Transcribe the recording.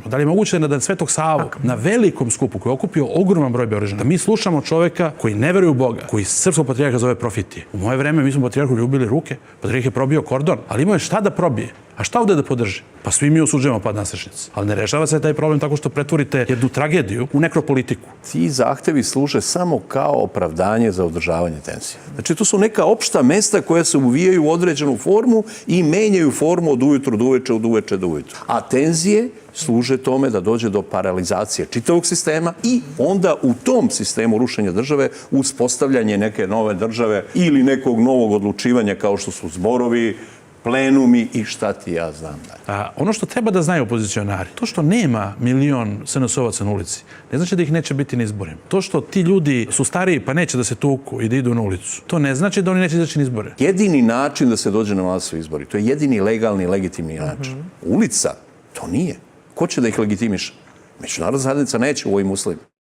Da li je moguće da na Svetog Savu, na velikom skupu koji je okupio ogroman broj Beograđana, da mi slušamo čoveka koji ne veruje u Boga, koji srpskog patrijarha zove profitije. U moje vreme mi smo patrijarhu ljubili ruke, patrijarh je probio kordon, ali imao je šta da probije. A šta ovde da podrži? Pa svi mi osuđujemo pad nasrečnice. Ali ne rešava se taj problem tako što pretvorite jednu tragediju u nekropolitiku. Ti zahtevi služe samo kao opravdanje za održavanje tenzije. Znači, to su neka opšta mesta koja se uvijaju u određenu formu i menjaju formu od ujutru do uveče, od uveče do ujutru. A tenzije služe tome da dođe do paralizacije čitavog sistema i onda u tom sistemu rušenja države uspostavljanje neke nove države ili nekog novog odlučivanja kao što su zborovi, plenumi i šta ti ja znam. Ono što treba da znaju opozicionari, to što nema milion SNS-ovaca na ulici, ne znači da ih neće biti na izborima. To što ti ljudi su stariji pa neće da se tuku i da idu na ulicu, to ne znači da oni neće izaći na izbore. Jedini način da se dođe na vlast su izbori. To je jedini legalni, legitimni način. Ulica, to nije. Ko će da ih legitimiše? Međunarodna zajednica neće u ovim uslovima.